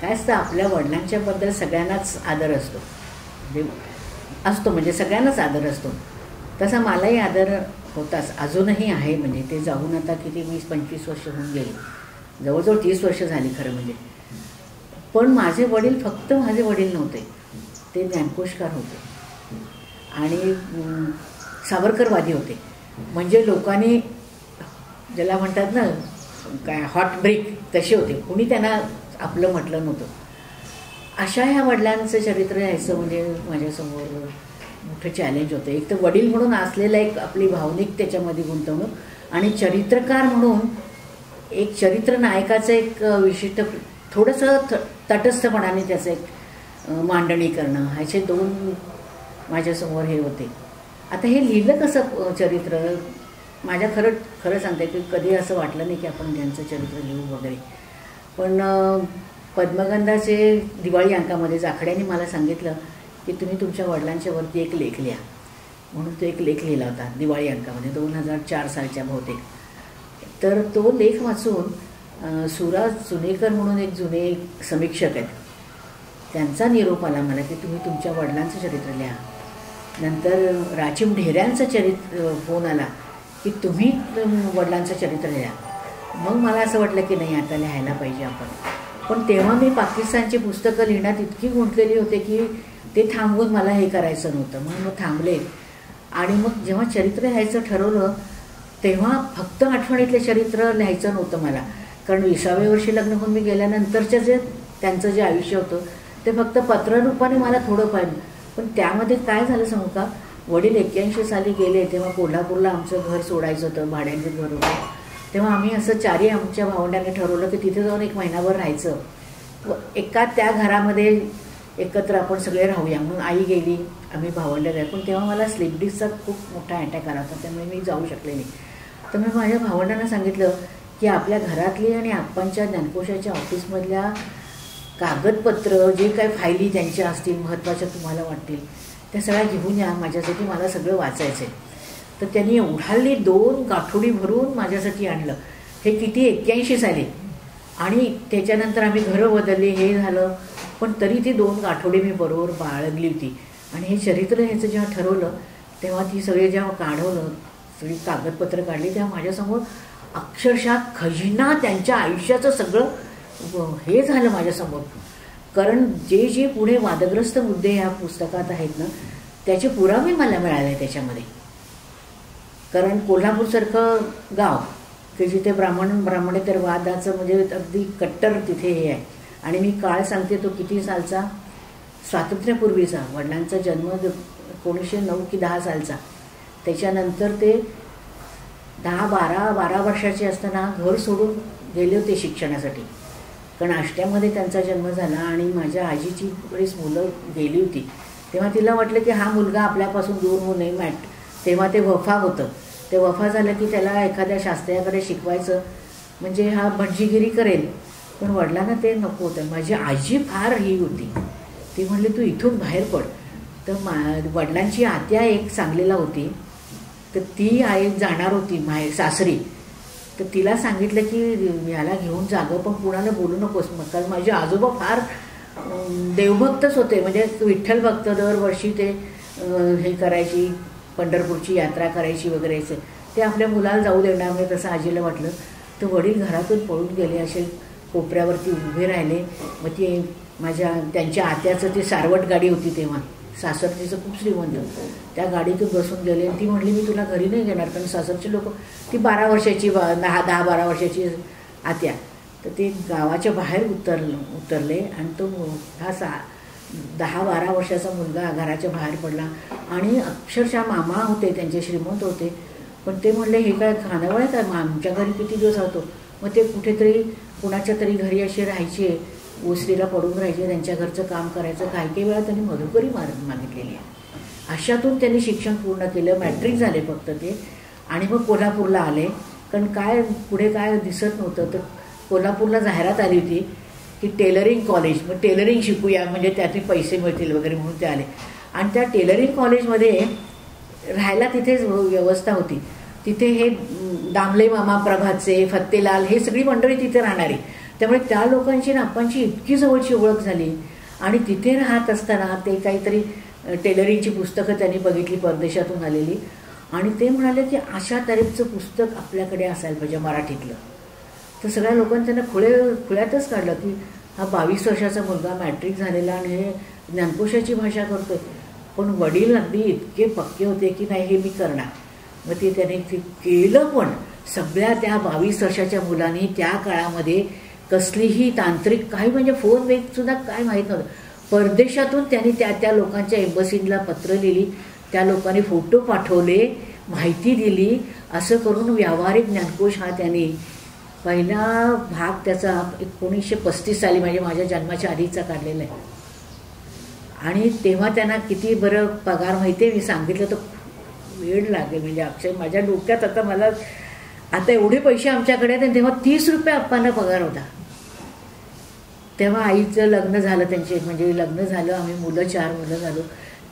काय असतं, आपल्या वडिलांच्याबद्दल सगळ्यांनाच आदर असतो, म्हणजे सगळ्यांनाच आदर असतो. तसा मलाही आदर होताच, अजूनही आहे. म्हणजे ते जाऊन आता किती 20-25 वर्ष होऊन गेली, जवळजवळ 30 वर्ष झाली खरं म्हणजे. पण माझे वडील फक्त माझे वडील नव्हते, ते ज्ञानकोशकार होते आणि सावरकरवादी होते. म्हणजे लोकांनी ज्याला म्हणतात ना काय हॉट ब्रेक तसे होते, कुणी त्यांना आपलं म्हटलं नव्हतं. अशा ह्या वडिलांचं चरित्र यायचं म्हणजे माझ्यासमोर मोठं चॅलेंज होतं. एक तर वडील म्हणून असलेलं एक आपली भावनिक त्याच्यामध्ये गुंतवणूक आणि चरित्रकार म्हणून एक चरित्र नायकाचं एक विशिष्ट थोडंसं तटस्थपणाने त्याचं एक मांडणी करणं, ह्याचे दोन माझ्यासमोर हे होते. आता हे लिहिलं कसं चरित्र, माझ्या खरं सांगते की कधी असं वाटलं नाही की आपण त्यांचं चरित्र लिहू वगैरे. पण पद्मगंधाचे दिवाळी अंकामध्ये जाखड्यांनी मला सांगितलं की तुम्ही तुमच्या वडिलांच्या वरती एक लेख लिहा, म्हणून तो एक लेख लिहिला होता दिवाळी अंकामध्ये 2004 सालच्या बहुतेक. तर तो लेख वाचून सुराज सुनेकर म्हणून एक जुने समीक्षक आहेत, त्यांचा निरोप आला मला की तुम्ही तुमच्या वडिलांचं चरित्र लिहा. नंतर राचिम ढेऱ्यांचं फोन आला की तुम्ही वडिलांचं चरित्र लिहा. मग मला असं वाटलं की नाही आता लिहायला पाहिजे आपण. पण तेव्हा मी पाकिस्तानची पुस्तकं लिहिण्यात इतकी गुंतलेली होते की ते थांबवून मला हे करायचं नव्हतं, म्हणून मग थांबले. आणि मग जेव्हा चरित्र लिहायचं ठरवलं तेव्हा फक्त आठवणीतले चरित्र लिहायचं नव्हतं मला, कारण 20व्या वर्षी लग्न होऊन मी गेल्यानंतरचं त्यांचं जे आयुष्य होतं ते फक्त पत्ररूपाने मला थोडं पाहिलं. पण त्यामध्ये काय झालं सांगू का, वडील 81 साली गेले तेव्हा कोल्हापूरला आमचं घर सोडायचं होतं, भाड्याचं घर होतं. तेव्हा आम्ही असं चारही आमच्या भावंडांनी ठरवलं की तिथे जाऊन एक महिनाभर राहायचं, एका त्या घरामध्ये एकत्र आपण सगळे राहूया. म्हणून आई गेली, आम्ही भावंडं राहिलो. पण तेव्हा मला स्लीप डिसचा खूप मोठा अटॅक आला होता, त्यामुळे मी जाऊ शकले नाही. तर मी माझ्या भावंडांना सांगितलं की आपल्या घरातली आणि आप्पांच्या ज्ञानकोशाच्या ऑफिसमधल्या कागदपत्र जे काय फायली त्यांच्या असतील महत्त्वाच्या तुम्हाला वाटतील त्या सगळ्या घेऊन या, माझ्यासाठी मला सगळं वाचायचं आहे. तर त्यांनी एवढाली 2 गाठोडी भरून माझ्यासाठी आणलं. हे किती 81 साली, आणि त्याच्यानंतर आम्ही घरं बदलली, हे झालं. पण तरी ती 2 गाठोडी मी बरोबर बाळगली होती. आणि हे चरित्र ह्याचं जेव्हा ठरवलं तेव्हा ती सगळे जेव्हा काढवलं, सगळी कागदपत्र काढली, तेव्हा माझ्यासमोर अक्षरशः खजिना त्यांच्या आयुष्याचं सगळं हे झालं माझ्यासमोर. कारण जे जे पुढे वादग्रस्त मुद्दे ह्या पुस्तकात आहेत ना त्याचे पुरावे मला मिळाले त्याच्यामध्ये. कारण कोल्हापूरसारखं गाव की जिथे ब्राह्मणेतर वादाचं म्हणजे अगदी कट्टर तिथे हे आहे. आणि मी काळ सांगते तो किती सालचा, स्वातंत्र्यापूर्वीचा. वडिलांचा जन्म 1909 की 10 सालचा. त्याच्यानंतर ते 10-12 वर्षाचे असताना घर सोडून गेले होते शिक्षणासाठी, कारण आष्ट्यामध्ये त्यांचा जन्म झाला आणि माझ्या आजीची बरीच मुलं गेली होती. तेव्हा तिला वाटलं की हा मुलगा आपल्यापासून दूर होऊ नये. तेव्हा ते वफा होतं. ते वफा झालं की त्याला एखाद्या शास्त्र्याकडे शिकवायचं, म्हणजे हा भटजीगिरी करेल. पण वडिलांना ते नको होतं. माझी आजी फार ही होती, ती म्हणली तू इथून बाहेर पड. तर वडिलांची आत्या एक सांगलीला होती, तर ती आई जाणार होती माहेर सासरी. तर तिला सांगितलं की याला घेऊन जागं, पण कुणाला बोलू नकोस. मग कारण माझे आजोबा फार देवभक्तच होते, म्हणजे विठ्ठल भक्त. दरवर्षी ते हे करायची, पंढरपूरची यात्रा करायची वगैरे. ते आपल्या मुलाला जाऊ देणार नाही तसं आजीला वाटलं. तर वडील घरातून पळून गेले, असे कोपऱ्यावरती उभे राहिले. मग ती त्यांच्या आत्याचं ती सारवट गाडी होती तेव्हा, सासर तिचं खूप श्रीमंत, त्या गाडीतून बसून गेले. आणि ती म्हणली मी तुला घरी नाही घेणार, कारण सासरचे लोक, ती 12 वर्षाची 10-12 वर्षाची आत्या. तर ते गावाच्या बाहेर उतरले आणि तो हा 10-12 वर्षाचा मुलगा घराच्या बाहेर पडला. आणि अक्षरशः मामा होते त्यांचे, श्रीमंत होते. पण ते म्हणले हे काय खानावळ आहे का, आमच्या घरी किती दिवस राहतो. मग ते कुठेतरी कुणाच्या तरी घरी असे राहायचे, ओसरीला पडून राहायचे, त्यांच्या घरचं काम करायचं. काही वेळा त्यांनी मधुकरी मागितलेली आहे. अशातून त्यांनी शिक्षण पूर्ण केलं, मॅट्रिक झाले फक्त ते. आणि मग कोल्हापूरला आले, कारण काय पुढे काय दिसत नव्हतं. तर कोल्हापूरला जाहिरात आली होती की टेलरिंग कॉलेज, मग टेलरिंग शिकूया म्हणजे त्यातून पैसे मिळतील वगैरे म्हणून ते आले. आणि त्या टेलरिंग कॉलेजमध्ये राहायला तिथेच व्यवस्था होती. तिथे हे दामले मामा, प्रभातचे, फत्तेलाल, हे सगळी मंडळी तिथे राहणारी. त्यामुळे त्या लोकांची आणि आप्पांची इतकी जवळची ओळख झाली. आणि तिथे राहत असताना ते काहीतरी टेलरिंगची पुस्तकं त्यांनी बघितली परदेशातून आलेली, आणि ते म्हणाले की अशा टाईपचं पुस्तक आपल्याकडे असायला पाहिजे मराठीतलं. तर सगळ्या लोकांनी त्यांना खुळ्यातच काढलं की हा 22 वर्षाचा मुलगा मॅट्रिक झालेला आणि हे ज्ञानकोशाची भाषा करतोय. पण वडील अगदी इतके पक्के होते की नाही हे मी करणार. मग ते त्याने ते केलं. पण सगळ्या त्या 22 वर्षाच्या मुलांनी त्या काळामध्ये कसलीही तांत्रिक काही म्हणजे फोन सुद्धा काय माहीत नव्हतं. परदेशातून त्यांनी त्या लोकांच्या एम्बसीला पत्र लिहिली, त्या लोकांनी फोटो पाठवले, माहिती दिली. असं करून व्यावहारिक ज्ञानकोश हा त्यांनी पहिला भाग त्याचा 1935 साली म्हणजे माझ्या जन्माच्या आधीचा काढलेला आहे. आणि तेव्हा त्यांना किती बरं पगार माहिती आहे, मी सांगितलं तर वेळ लागेल. म्हणजे अक्षय माझ्या डोक्यात आता एवढे पैसे आमच्याकडे आहेत. आणि तेव्हा 30 रुपये अप्पांना पगार होता. तेव्हा आईचं लग्न झालं, त्यांचे म्हणजे लग्न झालं, आम्ही 4 मुलं झालो.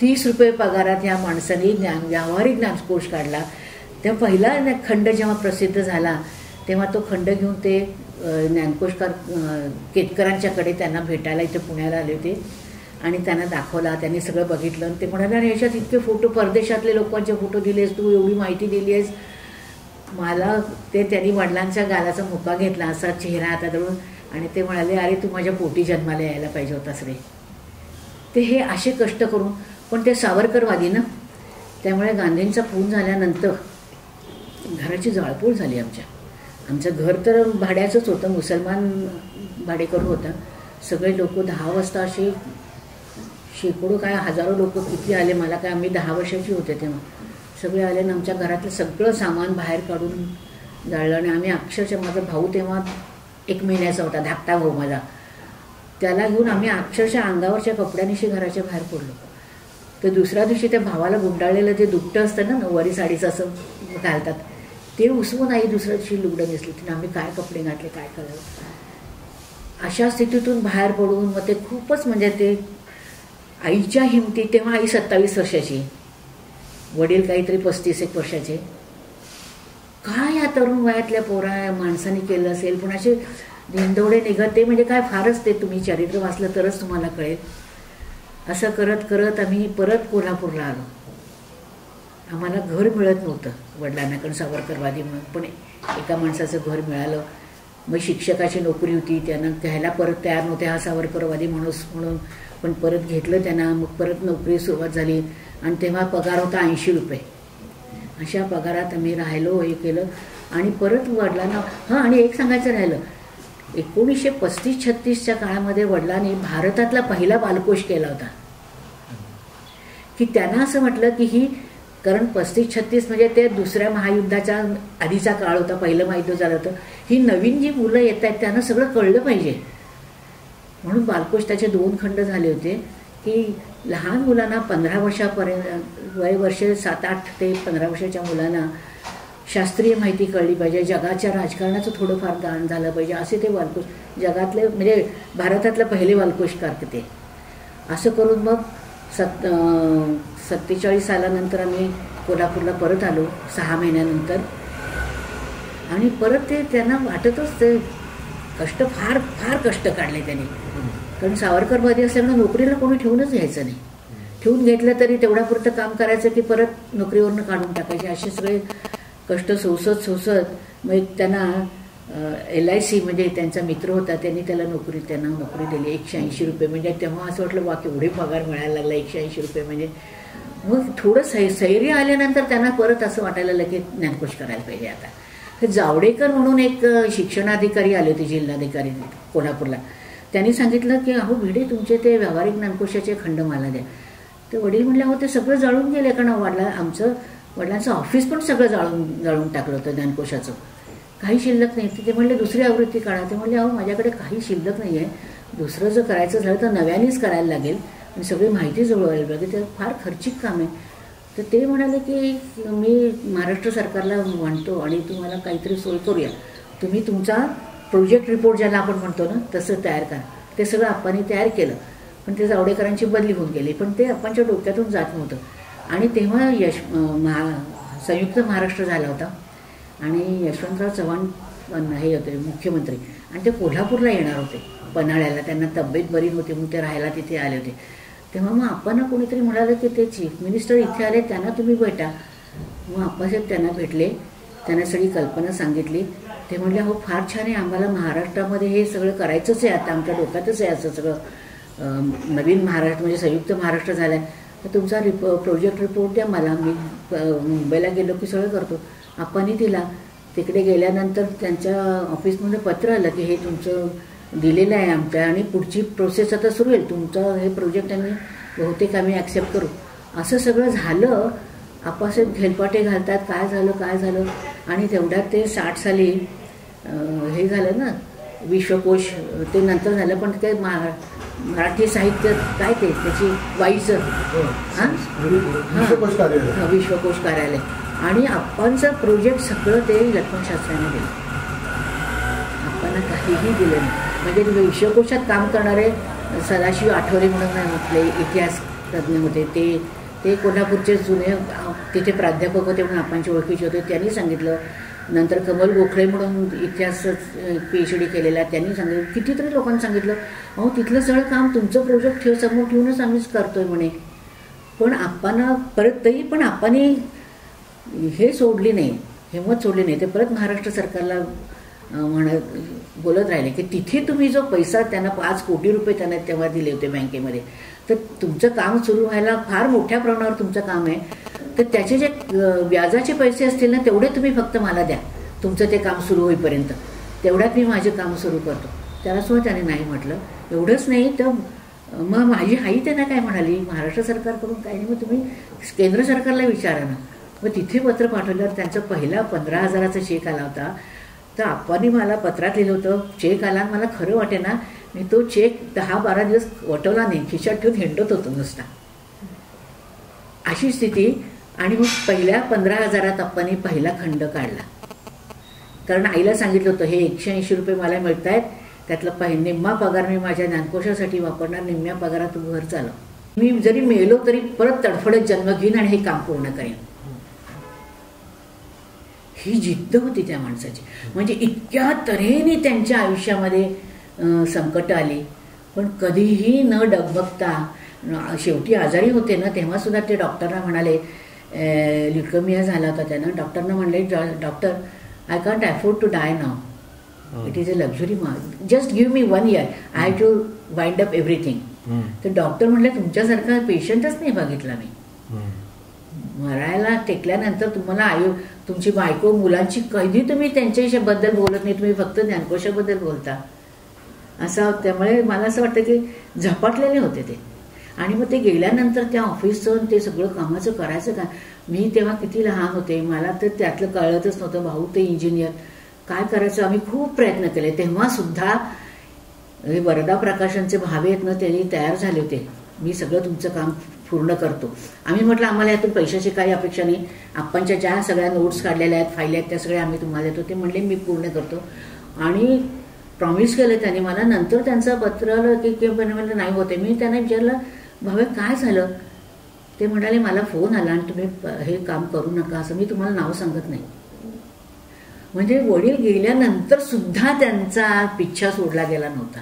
30 रुपये पगारात ह्या माणसाने व्यावहारिक ज्ञानकोश काढला. तेव्हा पहिला खंड जेव्हा प्रसिद्ध झाला तेव्हा तो खंड घेऊन ते ज्ञानकोशकार केतकरांच्याकडे त्यांना भेटायला इथे पुण्याला आले होते आणि त्यांना दाखवला. त्यांनी सगळं बघितलं आणि ते म्हणाले अरे ह्याच्यात इतके फोटो, परदेशातले लोकांचे फोटो दिलेस तू, एवढी माहिती दिली आहेस मला. ते त्यांनी वडिलांच्या गालाचा मुका घेतला असा चेहरा हातातून आणि ते म्हणाले अरे तू माझ्या पोटी जन्माला यायला पाहिजे होतास रे. ते हे असे कष्ट करून, पण ते सावरकरवादी ना, त्यामुळे गांधींचा खून झाल्यानंतर घराची जाळपोळ झाली. आमचं घर तर भाड्याचंच होतं, मुसलमान भाडेकरू होता. सगळे लोक 10 वाजता असे शेकडो काय हजारो लोक किती आले, मला काय, आम्ही 10 वर्षाची होते तेव्हा. सगळे आले आणि आमच्या घरातलं सगळं सामान बाहेर काढून जाळलं. आणि आम्ही अक्षरशः, माझा भाऊ तेव्हा 1 महिन्याचा होता, धाकटा भाऊ माझा, त्याला घेऊन आम्ही अक्षरशः अंगावरच्या कपड्यांनीशी घराच्या बाहेर पडलो. तर दुसऱ्या दिवशी त्या भावाला गुंडाळलेलं ते दुपटं असतं ना, नऊवारी साडीचं असं घालतात, ते उसवून आई दुसऱ्या दिवशी लुगडं नेसली. तिने आम्ही काय कपडे घातले काय करावं. अशा स्थितीतून बाहेर पडून मग ते खूपच म्हणजे ते आईच्या हिमती. तेव्हा आई 27 वर्षाची, वडील काहीतरी 35-1 वर्षाचे. काय या तरुण वयातल्या माणसाने केलं असेल. पण असे धिंदवडे निघत, ते म्हणजे काय फारच, ते तुम्ही चरित्र वाचलं तरच तुम्हाला कळेल. असं करत करत आम्ही परत कोल्हापूरला आलो. आम्हाला घर मिळत नव्हतं वडिलांना, कारण सावरकरवादी म्हणून, पण एका माणसाचं घर मिळालं. मग शिक्षकाची नोकरी होती, त्यांना घ्यायला परत तयार नव्हते हा सावरकरवादी माणूस म्हणून, पण परत घेतलं त्यांना. मग परत नोकरी सुरुवात झाली आणि तेव्हा पगार होता 80 रुपये. अशा पगारात आम्ही राहिलो, हे केलं. आणि परत वडिलांना आणि एक सांगायचं राहिलं, 1935-36च्या काळामध्ये वडिलांनी भारतातला पहिला बालकोश केला होता. की त्यांना असं म्हटलं की ही, कारण 35-36 म्हणजे ते दुसऱ्या महायुद्धाच्या आधीचा काळ होता, पहिलं महायुद्ध झालं होतं. ही नवीन जी मुलं येत आहेत त्यांना सगळं कळलं पाहिजे म्हणून बालकोश त्याचे 2 खंड झाले होते. की लहान मुलांना 15 वर्षापर्यंत, वर्ष 7-8 ते 15 वर्षाच्या मुलांना शास्त्रीय माहिती कळली पाहिजे, जगाच्या राजकारणाचं थोडंफार ज्ञान झालं पाहिजे, असे ते बालकोश जगातले म्हणजे भारतातले पहिले बालकोशकार ते. असं करून मग 47 सालानंतर आम्ही कोल्हापूरला परत आलो 6 महिन्यानंतर. आणि परत ते त्यांना वाटतच ते कष्ट, फार फार कष्ट काढले त्यांनी. कारण सावरकरवादी असल्यामुळे नोकरीला कोणी ठेवूनच घ्यायचं नाही. ठेवून घेतलं तरी तेवढ्यापुरतं काम करायचं की परत नोकरीवरनं काढून टाकायचे. असे सगळे कष्ट सोसत मग त्यांना LIC म्हणजे त्यांचा मित्र होता, त्यांनी त्यांना नोकरी दिली 180 रुपये. म्हणजे तेव्हा असं वाटलं वा केवढे पगार मिळायला लागला 180 रुपये म्हणजे. मग थोडं स्थैर्य आल्यानंतर त्यांना परत असं वाटायला लागलं की ज्ञानकोश करायला पाहिजे आता. तर जावडेकर म्हणून एक शिक्षणाधिकारी आले होते, जिल्हाधिकारी कोल्हापूरला. त्यांनी सांगितलं की अहो भिडे, तुमचे ते व्यावहारिक ज्ञानकोशाचे खंड मला द्या. तर वडील म्हणले अहो ते सगळं जाळून गेले, कारण वडिलांचं ऑफिस पण सगळं जाळून टाकलं होतं ज्ञानकोशाचं, काही शिल्लक नाही. ते म्हणले दुसरी आवृत्ती काढा. ते म्हणले अहो माझ्याकडे काही शिल्लक नाही आहे, दुसरं जर करायचं झालं तर नव्यानेच करायला लागेल आणि सगळी माहिती जुळवायला लागेल, ते फार खर्चिक काम आहे. तर ते म्हणाले की मी महाराष्ट्र सरकारला म्हणतो आणि तुम्हाला काहीतरी सोय करूया, तुम्ही तुमचा प्रोजेक्ट रिपोर्ट ज्याला आपण म्हणतो ना तसं तयार करा. ते सगळं आप्पांनी तयार केलं, पण ते जावडेकरांची बदली होऊन गेली, पण ते आप्पांच्या डोक्यातून जात नव्हतं. आणि तेव्हा संयुक्त महाराष्ट्र झाला होता आणि यशवंतराव चव्हाण हे होते मुख्यमंत्री, आणि ते कोल्हापूरला येणार होते पन्हाळ्याला. त्यांना तब्येत बरी नव्हती म्हणून ते राहायला तिथे आले होते. तेव्हा मग आपण कोणीतरी म्हणाले की ते चीफ मिनिस्टर इथे आले, त्यांना तुम्ही भेटा. मग आप्पासाहेब त्यांना भेटले, त्यांना सगळी कल्पना सांगितली. ते म्हणले हो फार छान आहे, आम्हाला महाराष्ट्रामध्ये हे सगळं करायचंच आहे, आता आमच्या डोक्यातच आहे असं सगळं. नवीन महाराष्ट्र म्हणजे संयुक्त महाराष्ट्र झाला आहे, तर तुमचा प्रोजेक्ट रिपोर्ट द्या मला, मी मुंबईला गेलो की सगळं करतो. आप्पांनी दिला. तिकडे गेल्यानंतर त्यांच्या ऑफिसमध्ये पत्र आलं की हे तुमचं दिलेलं आहे आमच्या, आणि पुढची प्रोसेस आता सुरू होईल, तुमचं हे प्रोजेक्ट आम्ही बहुतेक आम्ही ॲक्सेप्ट करू. असं सगळं झालं. आप्पासाहेब हेलपाटे घालतात काय झालं. आणि तेवढ्यात ते 60 साली हे झालं ना विश्वकोश, ते नंतर झालं, पण ते मराठी साहित्य काय ते त्याची वाईचं विश्वकोश कार्यालय, आणि आप्पांचं प्रोजेक्ट सगळं ते लक्ष्मण शास्त्र्यांनी दिलं. आप्पांना काहीही दिलं नाही. म्हणजे विश्वकोशात काम करणारे सदाशिव आठवले म्हणून आपले इतिहास तज्ज्ञ होते, ते कोल्हापूरचे जुने तिथे प्राध्यापक होते म्हणून आप्पांची ओळखीचे होते, त्यांनी सांगितलं. नंतर कमल गोखळे म्हणून इतिहास PhD केलेला, त्यांनी सांगितलं. कितीतरी लोकांनी सांगितलं अहो तिथलं सगळं काम तुमचं प्रोजेक्ट समोर ठेवूनच आम्हीच करतोय म्हणे. पण आप्पांना परत तरी पण आप्पांनी हे सोडली नाही, हिंमत सोडली नाही. ते परत महाराष्ट्र सरकारला बोलत राहिले की तिथे तुम्ही जो पैसा त्यांना 5 कोटी रुपये त्यांना तेव्हा दिले होते बँकेमध्ये, तर तुमचं काम सुरू व्हायला फार मोठ्या प्रमाणावर तुमचं काम आहे, तर त्याचे जे व्याजाचे पैसे असतील ना तेवढे तुम्ही फक्त मला द्या, तुमचं ते काम सुरू होईपर्यंत, तेवढ्यात मी माझे काम सुरू करतो. त्याला सुद्धा त्याने नाही म्हटलं. एवढंच नाही तर मग माझी आई त्यांना काय म्हणाली, महाराष्ट्र सरकारकडून काही नाही, मग तुम्ही केंद्र सरकारला विचारा ना. मग तिथे पत्र पाठवल्यावर त्यांचा पहिला 15,000चा चेक आला होता. तर आप्पांनी मला पत्रात लिहिलं होतं, चेक आला, मला खरं वाटे ना मी तो चेक 10-12 दिवस वटवला नाही, खिशात ठेवून हिंडत होतो नुसता, अशी स्थिती. आणि मग पहिल्या 15,000त आप्पांनी पहिला खंड काढला. कारण आईला सांगितलं होतं हे 180 रुपये मला मिळत आहेत, त्यातला निम्मा पगार मी माझ्या ज्ञानकोशासाठी वापरणार, निम्म्या पगारात घर चालव, मी जरी मेलो तरी परत तडफडत जन्म घेईन आणि हे काम पूर्ण करेन. ही जिद्द होती त्या माणसाची. म्हणजे इतक्या तऱ्हेने त्यांच्या आयुष्यामध्ये संकट आली, पण कधीही न डगमगता. शेवटी आजारी होते ना तेव्हा सुद्धा ते डॉक्टरना म्हणाले, ल्युकेमिया झाला होता त्यांना, डॉक्टरना म्हणले doctor I can't afford to die now, it is a luxury, just give me 1 year, I have to wind up everything. तर डॉक्टर म्हणले तुमच्यासारखा पेशंटच नाही बघितला मी. मरायला टेकल्यानंतर तुम्हाला तुमची बायको मुलांची कधी तुम्ही त्यांच्याबद्दल बोलत नाही, तुम्ही फक्त ज्ञानकोशाबद्दल बोलता असं. त्यामुळे मला असं वाटतं की झपाटलेले होते ते. आणि मग ते गेल्यानंतर त्या ऑफिसचं ते सगळं कामाचं करायचं का. मी तेव्हा किती लहान होते, मला तर त्यातलं कळतच नव्हतं. भाऊ ते इंजिनियर, काय करायचं आम्ही खूप प्रयत्न केले. तेव्हा सुद्धा वरदा प्रकाशनचे भावे आहेत ना, त्यांनी तयार झाले होते, मी सगळं तुमचं काम पूर्ण करतो. आम्ही म्हटलं आम्हाला यातून पैशाची काही अपेक्षा नाही, आप्पांच्या ज्या सगळ्या नोट्स काढलेल्या आहेत, फाईल आहेत, त्या सगळ्या आम्ही तुम्हाला देतो. ते म्हणले मी पूर्ण करतो. आणि प्रॉमिस केलं त्यांनी मला. नंतर त्यांचं पत्र आलं की म्हणलं नाही होते. मी त्यांना विचारलं भावे काय झालं. ते म्हणाले मला फोन आला आणि तुम्ही हे काम करू नका असं. मी तुम्हाला नाव सांगत नाही. म्हणजे वडील गेल्यानंतर सुद्धा त्यांचा पिच्छा सोडला गेला नव्हता.